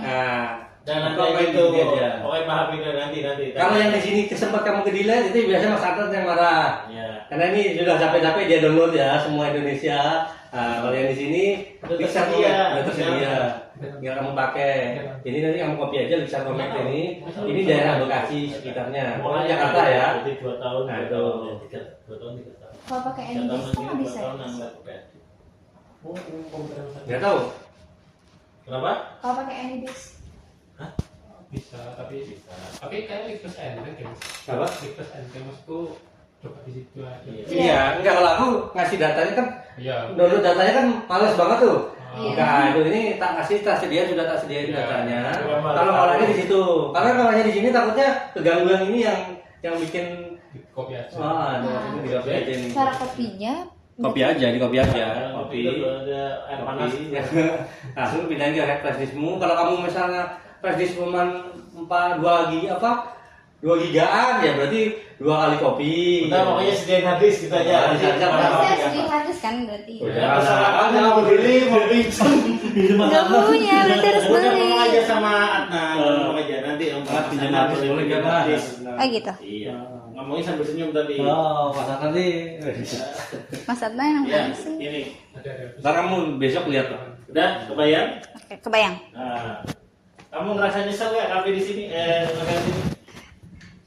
Nah, Dan nanti pokoknya itu, di sini aja. pokoknya paham itu nanti. Kalau yang di sini sempat kamu ke delete itu biasanya Mas Artan yang marah. Ya. Karena ini sudah capek-capek dia download ya semua Indonesia. Nah, kalau yang di sini Udah bisa tersedia. udah tersedia. Tinggal kamu pakai. Jadi nanti kamu copy aja bisa connect ini. Ini daerah Bekasi sekitarnya. Pokoknya Jakarta ya. Jadi 2 tahun, Nah, 2 itu. tahun, 2 tahun, 3 tahun. Kalau pakai 3 tahun NDS nanti, nggak 2 bisa. tahun nambah ke Nggak tahu. Kenapa? Kalau pakai NDS. Bisa, tapi kayaknya Libas N kan Mas. Apa? Libas N kan Masku coba di situ aja. Iya. Iya, enggak kalau aku ngasih datanya kan Iya. download datanya kan males banget tuh. Iya. Nah, itu ini tak kasih sudah tak sediain Iya. datanya. Iya, malah Kalau tahu. ngolahnya di situ. Karena ngolahnya di sini takutnya keganggu yang ini yang bikin Di copy aja. itu maksudnya di copy aja nih. Cara kopinya Kopi aja, di kopi aja. Kopi itu ada air panas. Langsung pindahin ke flash diskmu. Kalau kamu misalnya flash disk cuma 2 gigaan ya berarti 2 kali kopi. Udah pokoknya sediain hadis kita aja. Hadis aja, Mana saya kopi, sedih apa? hadis kan berarti. Udah. Ya, masalah apa mau beli, mau pinjam. Nggak punya, berarti harus Udah beli. ngomong aja sama Adnan, ngomong aja nanti om pinjam hadis boleh nggak, Mas? Oh gitu. Iya. Ngomongin sambil senyum tadi. Oh, pas nanti. Mas Adnan yang Ya, mana sih? ini. Ada. Ntar kamu besok lihat lah. Udah kebayang? Oke, kebayang. Nah, kamu ngerasa nyesel nggak kafe di sini? Makan di sini?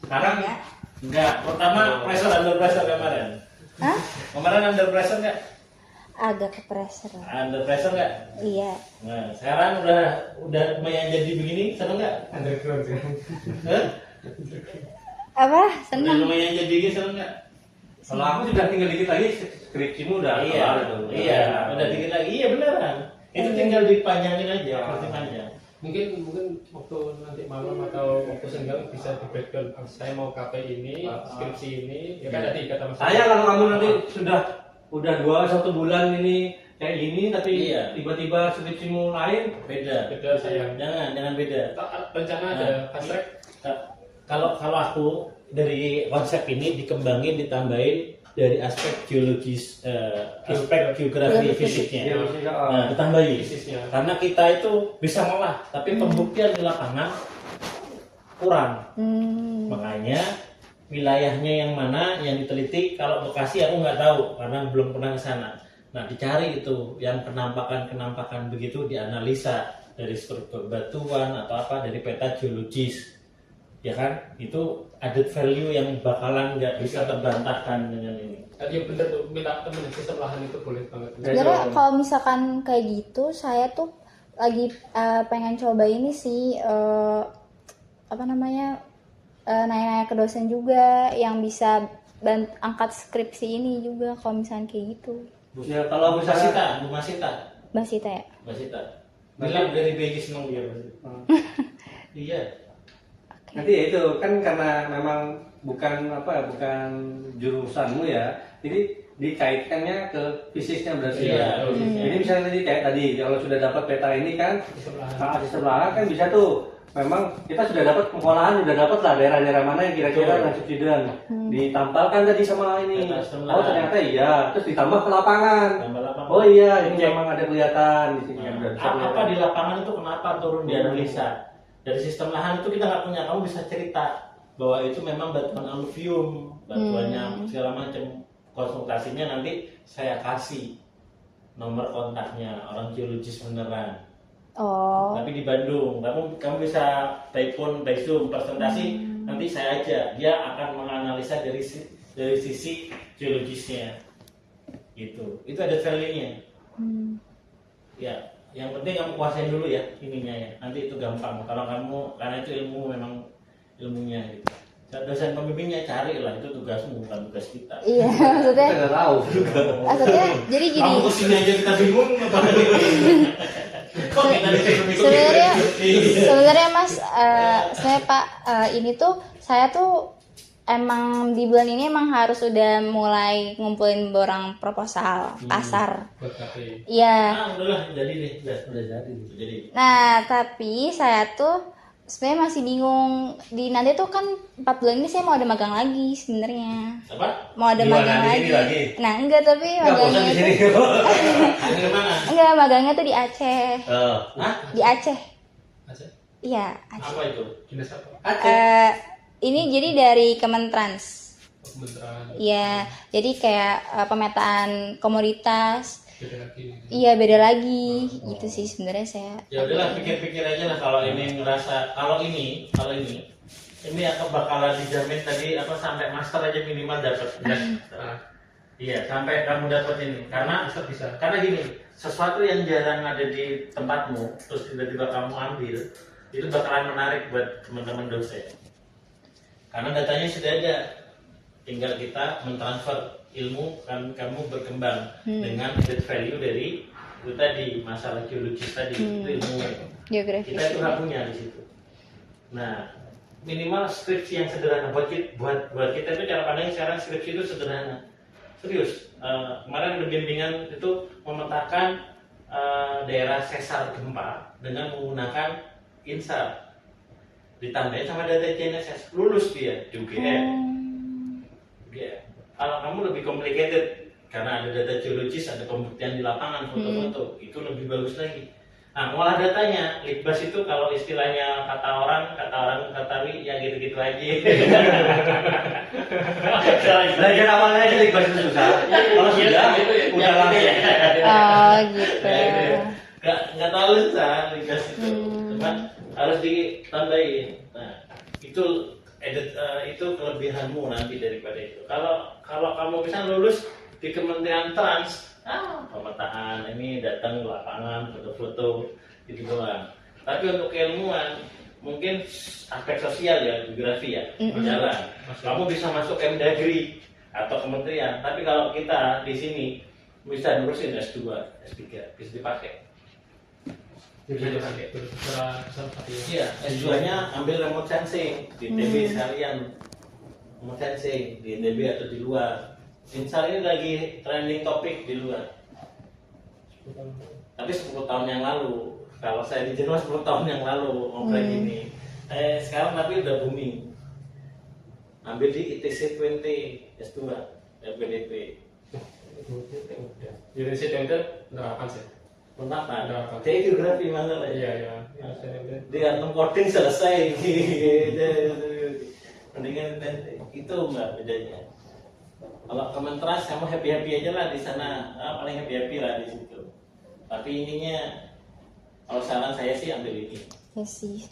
Sekarang Enggak. Enggak. Pertama pressure under pressure kemarin. Hah? Kemarin under pressure nggak? Agak ke pressure. Under pressure nggak? Iya. Nah, sekarang udah lumayan jadi begini, seneng nggak? Underground sih. Hah? Apa? Udah Senang. lumayan jadi begini, seneng nggak? Kalau aku sudah tinggal dikit lagi skripsimu udah Iya, kelar itu. iya, udah dikit lagi. Iya beneran. Itu tinggal dipanjangin aja, versi panjang. Mungkin waktu nanti malam atau waktu senggang bisa di breakdown. Saya mau KP ini, skripsi ini, ya kan tadi kata Mas. Saya kalau kamu nanti udah 1 bulan ini kayak gini tapi Iya. tiba-tiba skripsimu lain, Beda. Beda sayang. Jangan beda. Rencana ada fast track. Kalau aku dari konsep ini dikembangin, ditambahin dari aspek geologis, aspek geografi fisiknya. Nah, ditambahin. Bisnisnya. Karena kita itu bisa ngolah, tapi pembuktian di lapangan kurang. Makanya wilayahnya yang mana yang diteliti. Kalau Bekasi aku nggak tahu karena belum pernah ke sana. Nah, dicari itu yang penampakan begitu, dianalisa dari struktur batuan atau apa dari peta geologis. Ya kan, itu added value yang bakalan nggak bisa terbantahkan dengan ini. Tadi yang bener tuh minta temen sistem lahan itu boleh banget. Sebenarnya kalau misalkan kayak gitu, saya tuh lagi pengen coba ini sih apa namanya nanya-nanya ke dosen juga yang bisa angkat skripsi ini juga kalau misalnya kayak gitu. Ya kalau misalnya Bu Masita. Mbak Sita ya? Mbak Sita. Bilang dari BG seneng dia. Iya. nanti ya itu kan karena memang bukan jurusanmu ya, jadi dikaitkannya ke fisiknya berarti Iya, ya. fisiknya. Jadi misalnya tadi kayak tadi kalau sudah dapat peta ini kan Sistem lahan. sistem lahan kan bisa tuh, memang kita sudah dapat pengolahan, sudah dapat lah daerah-daerah mana yang kira-kira Betul. dan subsiden ditampalkan tadi sama ini. Peta sistem Oh lahan. ternyata iya, terus ditambah ke lapangan. Tambah lapangan. Oh iya, ini Cek. memang ada kelihatan di sini kan udah bisa Apa kelihatan. di lapangan itu kenapa turun di analisa? Dari sistem lahan itu kita nggak punya, kamu bisa cerita bahwa itu memang batuan aluvium, batuannya segala macam. Konsultasinya nanti saya kasih nomor kontaknya orang geologis beneran. Oh. Tapi di Bandung, kamu bisa telepon, by Zoom, presentasi, nanti saya aja, dia akan menganalisa dari sisi geologisnya, gitu. Itu ada value-nya. Ya, yang penting kamu kuasain dulu ya ininya ya. Nanti itu gampang. Kalau kamu, karena itu ilmu memang ilmunya gitu. Dosen pembimbingnya cari lah, itu tugasmu bukan tugas kita. Iya, maksudnya Kita nggak tahu. jadi gini. Kamu kesini aja kita bingung apa? Kok kita disuruh Sebenarnya Mas, saya Pak, ini tuh saya tuh emang di bulan ini emang harus udah mulai ngumpulin borang proposal pasar. Buat KP. Iya. udahlah, jadi deh, udah jadi. Jadi. Nah, tapi saya tuh sebenarnya masih bingung di nanti tuh kan 4 bulan ini saya mau ada magang lagi sebenarnya. Apa? Mau ada Di mana? magang Di sini lagi? Nah, enggak, tapi Nggak bosan magangnya di sini. itu Ini mana? enggak, magangnya tuh di Aceh. Hah? Di Aceh. Aceh. Iya, Aceh. Apa itu? Dinas apa? Ini jadi dari Kementrans. Kementerian. Iya, jadi kayak pemetaan komoditas. Beda lagi. Iya, beda lagi. Gitu sih sebenarnya saya. Ya udahlah, pikir-pikir aja lah kalau ini ngerasa kalau ini akan bakalan dijamin tadi apa sampai master aja minimal dapat. Iya, sampai kamu dapat ini. Karena Bisa. karena gini, sesuatu yang jarang ada di tempatmu terus tiba-tiba kamu ambil, itu bakalan menarik buat teman-teman dosen. Karena datanya sudah ada. Tinggal kita mentransfer ilmu, kan kamu berkembang dengan added value dari itu tadi masalah geologis tadi, itu ilmu Geografis. kita itu nggak punya di situ. Nah, minimal skripsi yang sederhana buat kita itu cara pandangnya sekarang skripsi itu sederhana. Serius, kemarin ada bimbingan itu memetakan daerah sesar gempa dengan menggunakan INSAR, ditambahin sama data GNSS, lulus dia di UGM. Ya, kalau kamu lebih complicated karena ada data geologis, ada pembuktian di lapangan, foto-foto, itu lebih bagus lagi. Nah, ngolah datanya, Litbas itu kalau istilahnya kata orang Katawi ya gitu-gitu aja. Belajar awalnya aja Litbas itu susah. Kalau sudah, udah langsung. Oh, gitu. nggak tahu susah dikasih itu, cuma harus ditambahin. Nah itu itu kelebihanmu nanti daripada itu. Kalau kamu bisa lulus di Kementerian Trans, pemetaan ini datang ke lapangan foto-foto gitu doang. Tapi untuk keilmuan mungkin aspek sosial ya, geografi ya, berjalan. Kamu bisa masuk Kemdagri atau kementerian. Tapi kalau kita di sini bisa nurusin S2, S3 bisa dipakai. Bisa dipakai. Iya, S2-nya ambil remote sensing di ITB sekalian. Remote sensing di ITB atau di luar. Insar ini lagi trending topik di luar. Tapi 10 tahun yang lalu, kalau saya di Jerman 10 tahun yang lalu ngoprek ini. Sekarang tapi udah booming. Ambil di ITC 20 S2 LPDP. Jadi itu penerapan sih. Penerapan. Jadi geografi masalah. Iya. Dia coding selesai. Mendingan itu enggak bedanya. Kalau Kementerian kamu happy aja lah di sana, paling happy lah di situ. Tapi ininya, kalau saran saya sih ambil ini. Ya sih.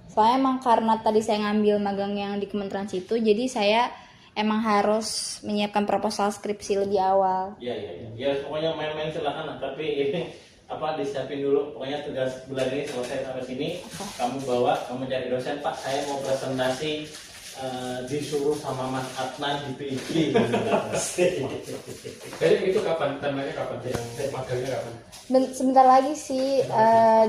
Soalnya emang karena tadi saya ngambil magang yang di Kementerian situ, jadi saya emang harus menyiapkan proposal skripsi lebih awal. Iya. Ya pokoknya main-main silakan lah. Tapi ini disiapin dulu. Pokoknya tugas bulan ini selesai sampai sini. Kamu bawa, kamu cari dosen. Pak, saya mau presentasi. Disuruh sama Mas Adnan di PIG. Jadi itu kapan? Timeline-nya kapan? Yang magangnya kapan? Sebentar lagi sih,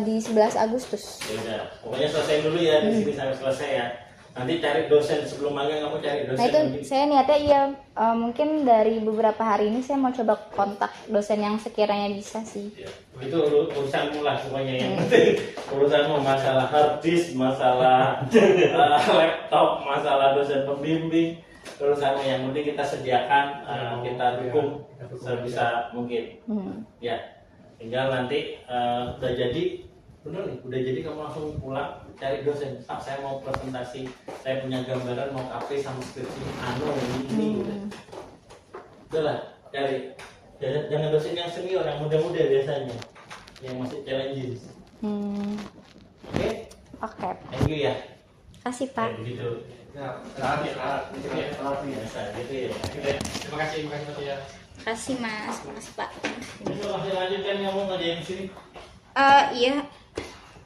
di 11 Agustus. Ya udah, pokoknya selesai dulu ya di sini sampai selesai ya. Nanti cari dosen sebelum magang, kamu cari dosen. Nah itu mungkin. saya niatnya iya, mungkin dari beberapa hari ini saya mau coba kontak dosen yang sekiranya bisa sih. Ya, itu urusanmu lah pokoknya yang penting. Urusanmu masalah hard disk, masalah laptop, masalah dosen pembimbing. Urusanmu yang penting kita sediakan, kita dukung sebisa mungkin. Ya, tinggal nanti udah jadi. Bener nih, udah jadi kamu langsung pulang cari dosen. Pak, saya mau presentasi, saya punya gambaran mau KP sama skripsi ini. Udah lah, cari. Jangan dosen yang senior, yang muda-muda biasanya, yang masih challenging. Oke? Oke. Thank you ya. Kasih Pak. Begitu. Ya, Biasa gitu ya. Terima kasih Pak ya. Kasih Mas, makasih Pak. Besok masih lanjutkan kamu ngerjain di sini. Iya.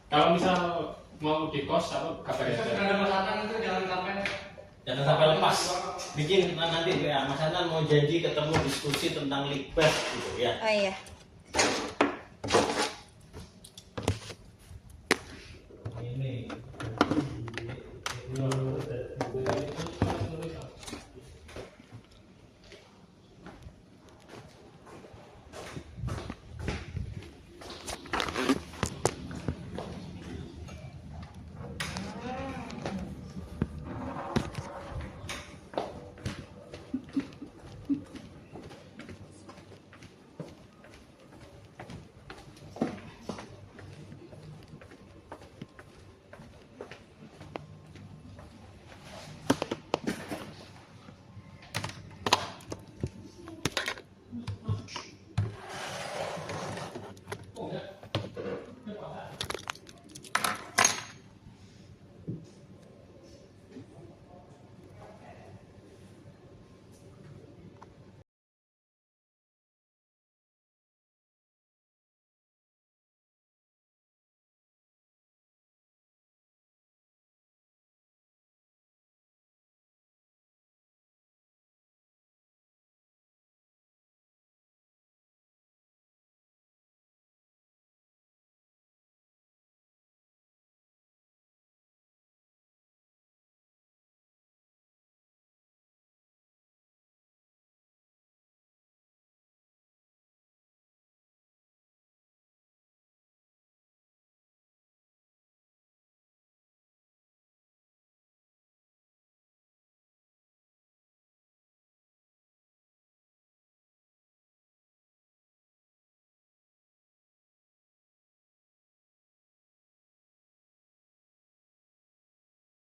Kalau misal mau di kos apa kabar ya? Jangan sampai lepas. Bikin nanti ya, Mas Hanan mau janji ketemu diskusi tentang Likbas gitu ya. Oh iya. Ini.